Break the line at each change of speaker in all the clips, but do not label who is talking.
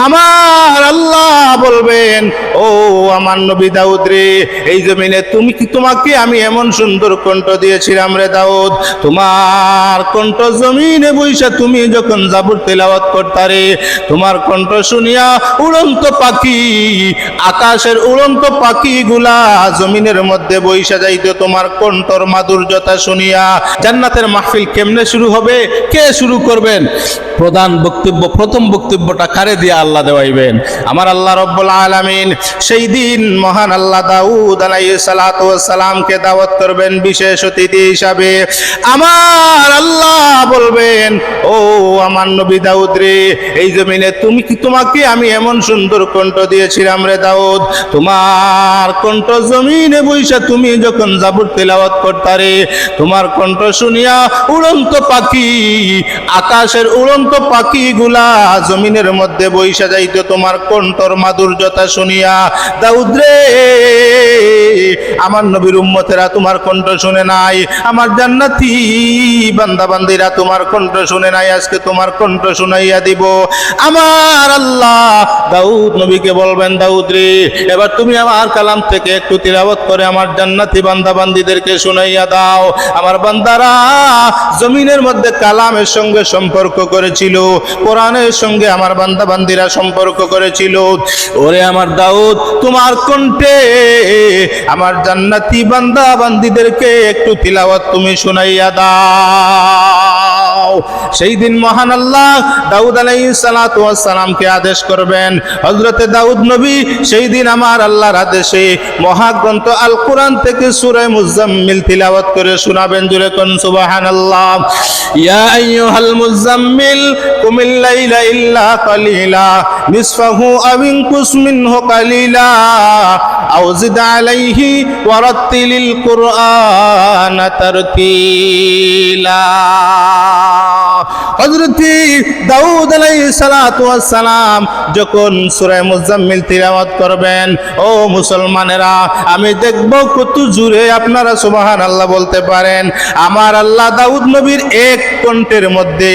আমার আল্লাহ বলবেন, ও আমার নবী দাউদ রে, এই জমিনে তোমাকে আমি এমন সুন্দর কণ্ঠ দিয়েছিলাম রে দাউদ, তোমার কণ্ঠ জমিনে বইসা তুমি যখন জাবুর তেলাওয়াত করতারে, তোমার কণ্ঠ শুনিয়া উড়ন্ত পাখি, আকাশের উড়ন্ত পাখিগুলা জমিনের মধ্যে বইসা যাইতো তোমার কণ্ঠর মাধুর্যতা শুনিয়া। জান্নাতের মাহফিল কেমনে শুরু হবে? কে শুরু করবেন? প্রথম বক্তব্যটা কারে দিয়ে? আল্লাহ দেওয়াইবেন। আমার আল্লাহ রব্বুল আলামিন সেই দিন মহান আল্লাহ দাউদ আলাইহিস সালাতু ওয়াস সালামকে দাওয়াত করবেন বিশেষ অতিথি হিসাবে। আমার আল্লাহ বলবেন, ও আমার নবী দাউদ রে, এই জমিনে তোমাকে আমি এমন সুন্দর কণ্ঠ দিয়েছিলাম রে দাউদ, তোমার কণ্ঠ জমিনে বইসা তুমি যখন জাবুর তেলাওয়াত করতারে, তোমার কণ্ঠ শুনিয়া উড়ন্ত পাখি, আকাশের উড়ন্ত পাখিগুলা জমিনের মধ্যে বইসা যাইতো তোমার কণ্ঠর মাধুর্যতা শুনিয়া। দাউদ রে, আমার নবীর উম্মতেরা তোমার কণ্ঠ শুনে নাই, আমার জান্নাতি বান্দা বান্দিরা তোমার কণ্ঠ শুনে নাই, আজকে তোমার কণ্ঠ শুনাইয়া দিব। আমার আল্লাহ দাউদ নবীকে বলবেন, দাউদ রে, এবার তুমি আমার কালাম থেকে একটু তিলাওয়াত করে আমার জান্নাতি বান্দা বান্দিদেরকে শুনাইয়া দাও। আমার বান্দারা জমিনের মধ্যে কালামের সঙ্গে সম্পর্ক করেছিল, কোরআনের সঙ্গে আমার বান্দা বান্দিরা সম্পর্ক করেছিল। ওরে আমার দাউদ, তোমার কণ্ঠে আমার জান্নাতি বান্দা বান্দিদেরকে একটু তিলাওয়াত তুমি শুনাইয়া দাও। সেই দিন মহান আল্লাহ দাউদ আলাইহিস সালাতু ওয়াস সালামকে আদেশ করবেন। হযরতে দাউদ নবী সেই দিন আমার আল্লাহর আদেশে মহাগ্রন্থ আল কোরআন থেকে সূরা মুজাম্মিল তিলাওয়াত করে শোনাবেন। জোরে কোন সুবহানাল্লাহ। ইয়া আইয়ুহাল মুজাম্মিল কুমিল লাইলা ইল্লা কালিলা নিসফাহু আও ইনকুস মিনহু কালিলা আও জিদ আলাইহি ওয়ারাত্তিলিল কুরআনা তারতিলা। হযরতে দাউদ আলাইহিস সালাতু ওয়াস সালাম যখন সূরা মুজাম্মিল তিলাওয়াত করবেন, ও মুসলমানেরা, আমি দেখব কত জোরে আপনারা সুবহানাল্লাহ বলতে পারেন। আমার আল্লাহ দাউদ নবীর এক কণ্ঠের মধ্যে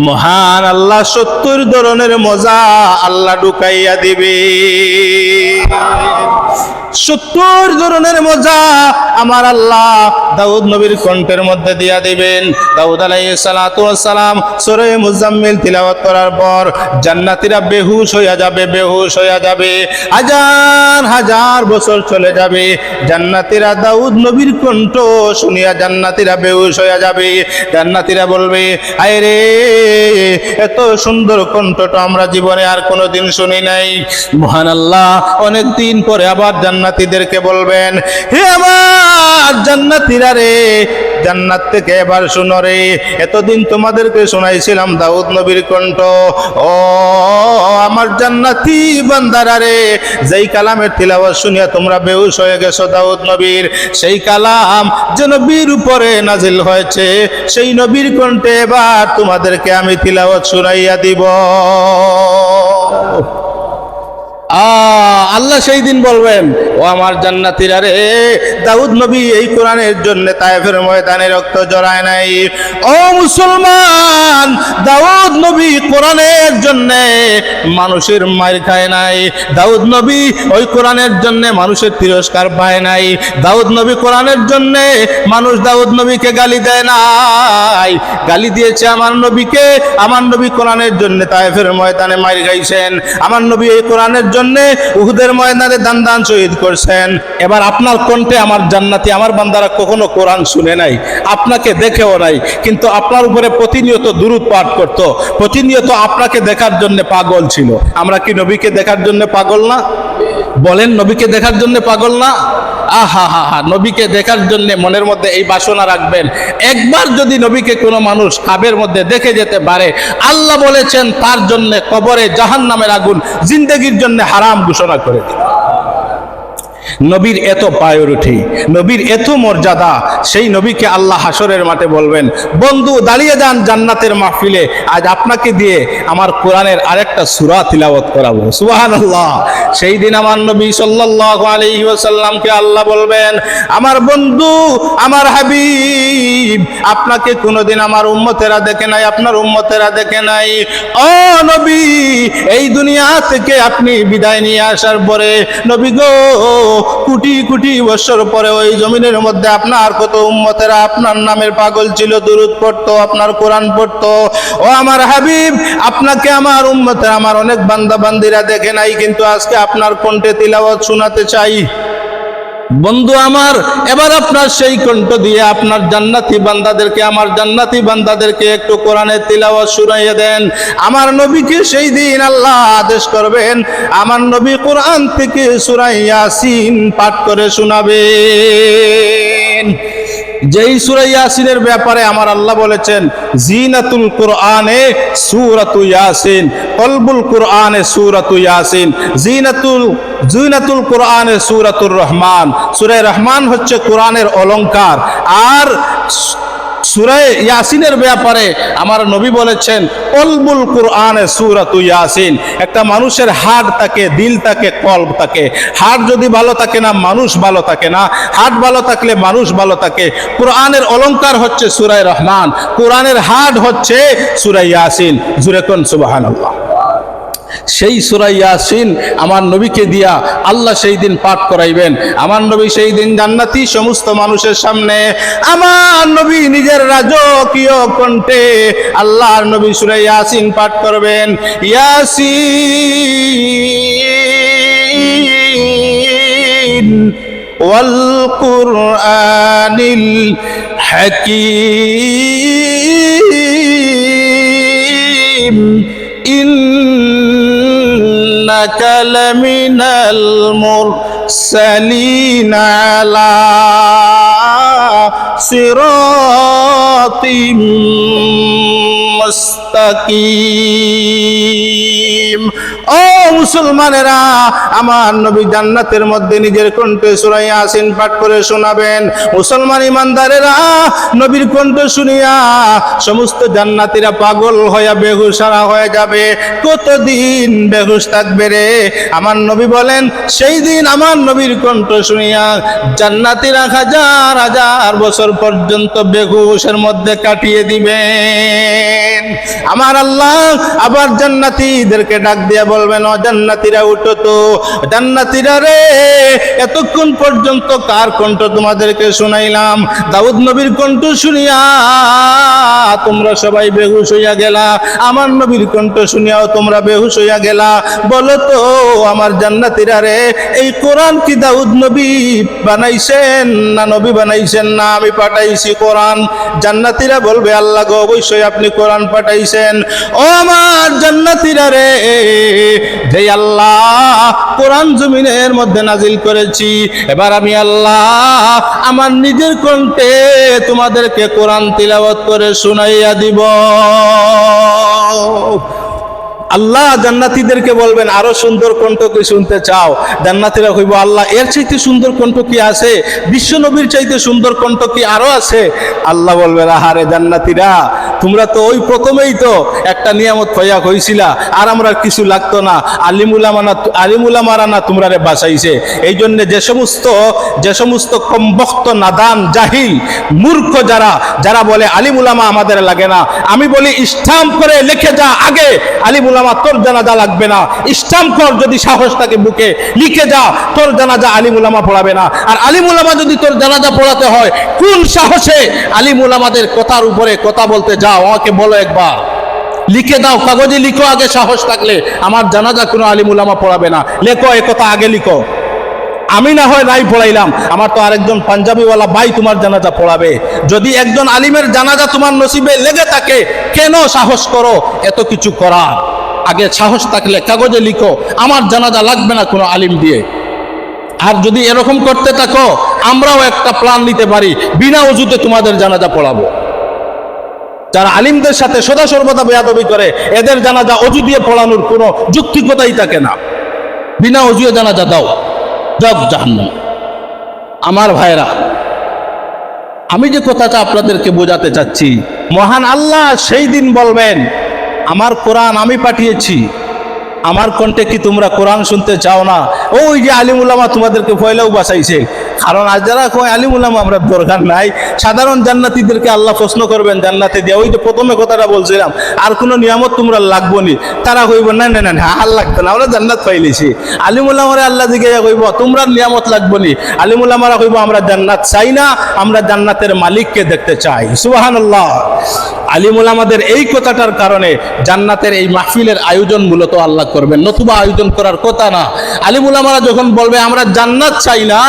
মহান আল্লাহ 70 ধরনের মজা আল্লাহ ঢুকাইয়া দিবে। 70 ধরনের মজা আমার আল্লাহ দাউদ নবীর কণ্ঠের মধ্যে দিয়া দিবেন। দাউদ আলাইহিস সালাতু ওয়াস সালাম সূরা মুজাম্মিল তিলাওয়াত করার পর জান্নাতীরা বেহুশ হইয়া যাবে, বেহুশ হইয়া যাবে, হাজার হাজার বছর চলে যাবে। জান্নাতীরা দাউদ নবীর কণ্ঠ শুনিয়া জান্নাতীরা বেহুশ হইয়া যাবে। জান্নাতীরা বলবে, আয় রে, এত সুন্দর কণ্ঠটা আমরা জীবনে আর কোনোদিন শুনি নাই। মহান আল্লাহ অনেক দিন পরে আবার জান্নাতীদেরকে বলবেন, হে আমার জান্নাতীরা রে, জান্নাত থেকে এবার শুনো রে, এতদিন তোমাদেরকে শোনাইছিলাম দাউদ নবীর কণ্ঠ। ও আমার জান্নাতি বান্দারা রে, যেই কালামের তিলাওয়াত শুনিয়া তোমরা বেহুশ হয়ে গেছো দাউদ নবীর, সেই কালাম যে নবীর উপরে নাজিল হয়েছে, সেই নবীর কণ্ঠে এবার তোমাদেরকে আমি তিলাওয়াত শুনাইয়া দিব। আল্লাহ সেই দিন বলবেন, ও আমার জান্নাতীরা রে, দাউদ নবী এই কোরআনের জন্য তায়েফের ময়দানে রক্ত জড়ায় নাই। ও মুসলমান, দাউদ নবী কোরআনের জন্য মানুষের মার খায় নাই। দাউদ নবী ওই কোরআনের জন্য মানুষের তিরস্কার পায় নাই। দাউদ নবী কোরআনের জন্য মানুষ দাউদ নবীকে গালি দেয় নাই, গালি দিয়েছে আমার নবীকে। আমার নবী কোরআনের জন্য তায়েফের ময়দানে মার খাইছেন। আমার নবী এই কোরআনের জন্য উহুদের ময়দানে দান শহীদ করছেন। এবার আপনার কণ্ঠে আমার জান্নাতি আমার বান্দারা কখনো কোরআন শুনে নাই, আপনাকে দেখেও নাই, কিন্তু আপনার উপরে প্রতিনিয়ত দুরূদ পাঠ করত, প্রতিনিয়ত আপনাকে দেখার জন্য পাগল ছিল। আমরা কি নবীকে দেখার জন্য পাগল না? বলেন, নবীকে দেখার জন্য পাগল না? আহা হা হা, নবীকে দেখার জন্য মনের মধ্যে এই বাসনা রাখবেন। একবার যদি নবীকে কোনো মানুষ খাবের মধ্যে দেখে যেতে পারে, আল্লাহ বলেছেন তার জন্য কবরে জাহান্নামের আগুন জিন্দেগির জন্য হারাম ঘোষণা করে দিন। নবীর এত প্রায়োরিটি, নবীর এত মর্যাদা, সেই নবীকে আল্লাহ হাসরের মাঠে বলবেন, বন্ধু দাঁড়িয়ে যান জান্নাতের মাহফিলে, আজ আপনাকে দিয়ে আমার কোরআনের আরেকটা সূরা তিলাওয়াত করাবো। সুবহানাল্লাহ। সেই দিন আমার নবী সাল্লাল্লাহু আলাইহি ওয়াসাল্লামকে আল্লাহ বলবেন, আমার বন্ধু, আমার হাবিব, আপনাকে কোনোদিন আমার উম্মতেরা দেখে নাই, আপনার উম্মতেরা দেখে নাই। ও নবী, এই দুনিয়া থেকে আপনি বিদায় নিয়ে আসার পরে নবী গো, কোটি কোটি বছর পরে ওই জমিনের মধ্যে আপনার কত উম্মতেরা আপনার নামের পাগল ছিল, দুরূদ পড়তো, আপনার কোরআন পড়তো। ও আমার হাবিব, আপনাকে আমার উম্মতেরা, আমার অনেক বান্দা বান্দিরা দেখে নাই, কিন্তু আজকে আপনার কণ্ঠে তিলাওয়াত শোনাতে চাই। বন্ধু আমার, এবার আপনার সেই কণ্ঠ দিয়ে আপনার জান্নাতি বান্দাদেরকে, আমার জান্নাতি বান্দাদেরকে একটু কোরআনের তিলাওয়াত শুনাইয়ে দেন। আমার নবীকে সেই দিন আল্লাহ আদেশ করবেন, আমার নবী কোরআন থেকে সূরা ইয়াসিন পাঠ করে শোনাবেন। যেই সূরা ইয়াসিনের ব্যাপারে আমার আল্লাহ বলেছেন, জিনাতুল কোরআনে সূরাতু ইয়াসিন, কলবুল কোরআনে সূরাতু ইয়াসিন, জিনাতুল কোরআনে সূরাতুর রহমান। সূরা রহমান হচ্ছে কোরআনের অলংকার। আর সূরা ইয়াসিনের ব্যাপারে আমার নবী বলেছেন, কলবুল কোরআনে সূরাতু ইয়াসিন। একটা মানুষের হার্ট থাকে, দিল থাকে, কলব থাকে। হার্ট যদি ভালো থাকে না, মানুষ ভালো থাকে না। হার্ট ভালো থাকলে মানুষ ভালো থাকে। কোরআনের অলংকার হচ্ছে সূরা রহমান, কোরআনের হার্ট হচ্ছে সূরা ইয়াসিন। জুরে কোন সুবহানাল্লাহ। সেই সূরা ইয়াসিন আমার নবীকে দিয়া আল্লাহ সেই দিন পাঠ করাইবেন। আমার নবী সেই দিন জান্নাতি সমস্ত মানুষের সামনে আমার নবী নিজের রাজকীয় কণ্ঠে আল্লাহর নবী সূরা ইয়াসিন পাঠ করবেন। ইয়াসিন ওয়াল কুরআনিল হাকীম ইন্নাকা লামিনাল মুরসালিন আলা সিরাতিম মুস্তাকিম। ও মুসলমানেরা, আমার নবী জান্নাতের মধ্যে নিজের কণ্ঠে সূরা ইয়াসিন পাঠ করে শোনাবেন। মুসলমান ইমানদারেরা, নবীর কণ্ঠ শুনিয়া সমস্ত জান্নাতীরা পাগল হয়ে বেহুশারা হয়ে যাবে। কতদিন বেহুশ থাকবে রে? আমার নবী বলেন, সেই দিন আমার নবীর কণ্ঠ শুনিয়া জান্নাতীরা হাজার হাজার বছর পর্যন্ত বেহুশের মধ্যে কাটিয়ে দিবেন। আমার আল্লাহ আবার জান্নাতীদেরকে ডাক দিয়ে বলবেন, ও জান্নাতীরা উঠো তো। জান্নাতীরা রে, এতক্ষণ পর্যন্ত কার কণ্ঠ তোমাদেরকে শুনাইলাম? দাউদ নবীর কণ্ঠ শুনিয়া তোমরা সবাই বেহুশ হইয়া গেলা, আমার নবীর কণ্ঠ শুনিয়াও তোমরা বেহুশ হইয়া গেলা। বলো তো আমার জান্নাতীরা রে, এই কোরআন কি দাউদ নবী বানাইছেন না নবী বানাইছেন? না, আমি পাঠাইছি কোরআন। জান্নাতীরা বলবে, আল্লাহ গো, অবশ্যই আপনি কোরআন পাঠাইছেন। ও আমার জান্নাতীরা রে, যে আল্লাহ কোরআন জমিনের মধ্যে নাজিল করেছি, এবার আমি আল্লাহ আমার নিজের কণ্ঠে তোমাদেরকে কোরআন তিলাওয়াত করে শুনাইয়া দিব। আল্লাহ জান্নাতীদেরকে বলবেন, আরো সুন্দর কণ্ঠ কি শুনতে চাও? জান্নাতীরা কইব, আল্লাহ এর চাইতে সুন্দর কণ্ঠ কি আছে? বিশ্ব নবীর চাইতে সুন্দর কণ্ঠ কি আরো আছে? আল্লাহ বলবেন, আহারে জান্নাতীরা, তোমরা তো ওই প্রথমেই তো একটা নিয়ামত পাইয়া হইছিলা, আর আমরা কিছু লাগতো না। আলিমুলামারা না তোমরা রে বাঁচাইছে। এই জন্য যে সমস্ত কমবক্ত, নাদান, জাহিল, মূর্খ যারা বলে আলিমুলামা আমাদের লাগে না, আমি বলি স্টাম্প করে লিখে যা, আগে আলিমুলামা তোর জানাজা লাগবে না। স্টাম্প কর, যদি সাহস থাকে বুকে লিখে যা, তোর জানাজা আলিমুলামা পড়াবে না। আর আলিমুলামা যদি তোর জানাজা পড়াতে হয়, কোন সাহসে আলিমুলামাদের কথার উপরে কথা বলতে যাও? আমাকে বলো একবার। লিখে দাও, কাগজে লিখো আগে, সাহস থাকলে। আমার জানাজা কোনো আলিমুলামা পড়াবে না, লেখো, এ কথা আগে লিখো। আমি না হয় নাই পড়াইলাম, আমার তো আরেকজন পাঞ্জাবিওয়ালা ভাই তোমার জানাজা পড়াবে। যদি একজন আলিমের জানাজা তোমার নসিবে লেগে থাকে, কেন সাহস করো এত কিছু করা? আগে সাহস থাকলে কাগজে লিখো, আমার জানাজা লাগবে না কোনো আলিম দিয়ে। আর যদি এরকম করতে থাকো, আমরাও একটা প্ল্যান নিতে পারি, বিনা ওযুতে তোমাদের জানাজা পড়াবো। যারা আলিমদের সাথে সদা সর্বদা বেয়াদবি করে, এদের জানাজা ওযু দিয়ে পড়ানোর কোনো যুক্তিকতাই থাকে না। বিনা ওযুয়ে জানাজা দাও।
জাহান্নাম। আমার ভাইরা, আমি যে কথাটা আপনাদেরকে বোঝাতে চাচ্ছি, মহান আল্লাহ সেই দিন বলবেন, আমার কোরআন আমি পাঠিয়েছি, আমার কণ্ঠে কি তোমরা কোরআন শুনতে চাও না? ওই যে আলিম উলামা তোমাদেরকে পয়লাও বাঁচাইছে। কারণ আজ যারা কয় আলিম উলামা আমরা দরকার নাই, সাধারণ জান্নাতীদেরকে আল্লাহ প্রশ্ন করবেন জান্নাতে দিয়ে, ওই যে প্রথমে কথাটা বলছিলাম, আর কোনো নিয়ামত তোমরা লাগবো নি? তারা কইব না না না না, আর লাগতো না, আমরা জান্নাত পাইলেছি। আলিম উলামারে আল্লাহ দিকে কইব তোমরা নিয়ামত লাগবো নি? আলিম উলামারা কইব আমরা জান্নাত চাই না, আমরা জান্নাতের মালিককে দেখতে চাই। সুবহানাল্লাহ। আলিম উলামাদের এই কথাটার কারণে জান্নাতের এই মাহফিলের আয়োজন মূলত আল্লাহ করবেন, নতুবা আয়োজন করার কথা না। আলিম উলামারা যখন বলবে আমরা জান্নাত চাই না,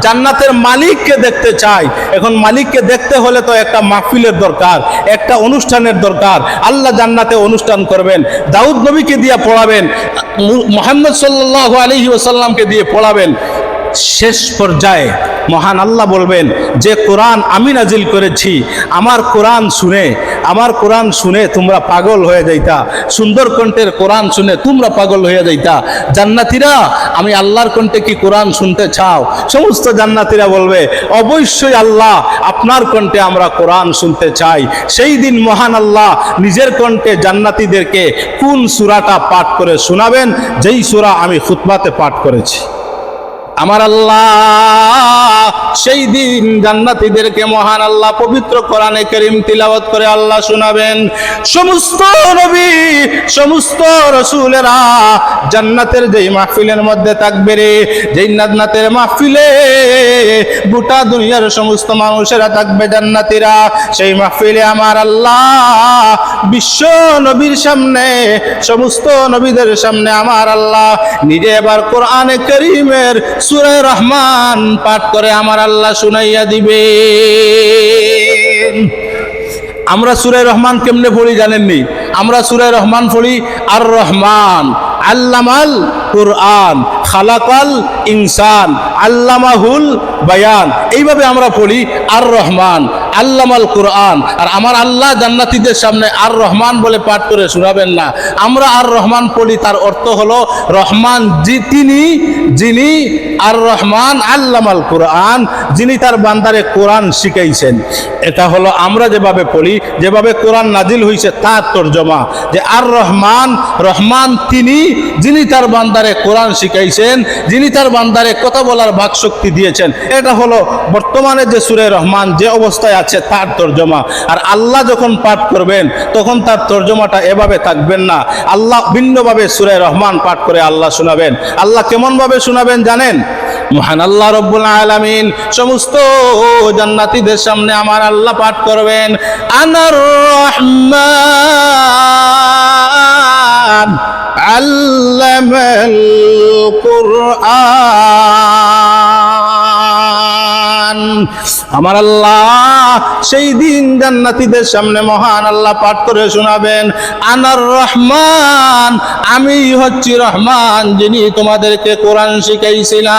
জান্নাতের মালিককে দেখতে চাই, এখন মালিককে দেখতে হলে তো একটা মাহফিলের দরকার, একটা অনুষ্ঠানের দরকার। আল্লাহ জান্নাতে অনুষ্ঠান করবেন, দাউদ নবীকে দিয়ে পড়াবেন, মুহাম্মদ সাল্লাল্লাহু আলাইহি ওয়াসাল্লামকে দিয়ে পড়াবেন। শেষ পর্যায়ে মহান আল্লাহ বলবেন যে কোরআন আমি নাজিল করেছি, আমার কোরআন শুনে তোমরা পাগল হয়ে যাইতা, সুন্দর কণ্ঠের কোরআন শুনে তোমরা পাগল হয়ে যাইতা। জান্নাতীরা, আমি আল্লাহর কণ্ঠে কি কোরআন শুনতে চাও? সমস্ত জান্নাতীরা বলবে অবশ্যই আল্লাহ, আপনার কণ্ঠে আমরা কোরআন শুনতে চাই। সেই দিন মহান আল্লাহ নিজের কণ্ঠে জান্নাতীদেরকে কোন সূরাটা পাঠ করে শোনাবেন, যেই সূরা আমি খুতবাতে পাঠ করেছি। আমার আল্লাহ সেই দিন জান্নাতীদেরকে মহান আল্লাহ পবিত্র কোরআনে কারীম তিলাওয়াত করে আল্লাহ শোনাবেন। সমস্ত নবী, সমস্ত রাসূলেরা জান্নাতের যেই মাহফিলের মধ্যে থাকবে রে, যেই জান্নাতের মাহফিলে গোটা দুনিয়ার সমস্ত মানুষেরা থাকবে জান্নাতীরা, সেই মাহফিলে আমার আল্লাহ বিশ্ব নবীর সামনে, সমস্ত নবীদের সামনে আমার আল্লাহ নিজে এবার কোরআনে কারীমের সূরা রহমান পাঠ করে আমার আল্লাহ শুনাইয়া দিবে। আমরা সূরা রহমান কেমনে পড়ি জানেননি? আমরা সূরা রহমান পড়ি আর রহমান আল্লামাল কুরআন খালাকাল ইনসান আল্লামাহুল বায়ান, এইভাবে আমরা পড়ি আর রহমান আল্লামাল কুরআন। আর আমার আল্লাহ জান্নাতীদের সামনে আর রহমান বলে পাঠ করে শোনাবেন না। আমরা আর রহমান পড়ি, তার অর্থ হলো রহমান যিনি আর রহমান আল্লামাল কুরআন, যিনি তার বান্দারে কোরআন শিখাইছেন। এটা হলো আমরা যেভাবে পড়ি, যেভাবে কোরআন নাজিল হয়েছে তার তর্জমা, যে আর রহমান, রহমান তিনি যিনি তার বান্দারে কোরআন শিখাইছেন, যিনি তার বান্দারে কথা বলার বাকশক্তি দিয়েছেন। এটা হলো বর্তমানে যে সূরা রহমান যে অবস্থায় আছে তার তর্জমা। আর আল্লাহ যখন পাঠ করবেন তখন তার তর্জমাটা এভাবে থাকবেন না, আল্লাহ ভিন্নভাবে সূরা রহমান পাঠ করে আল্লাহ শোনাবেন। আল্লাহ কেমন ভাবে শোনাবেন জানেন? মহান আল্লাহ রব্বুল আলামিন সমস্ত জান্নাতীদের সামনে আমার আল্লাহ পাঠ করবেন, আনার রহমান আল্লামাল কুরআন। আমার আল্লাহ সেই দিন জান্নাতীদের সামনে মহান আল্লাহ পাঠ করে শোনাবেন, আনার রহমান, আমি হচ্ছি রহমান, যিনি তোমাদেরকে কোরআন শিখাইছিলাম।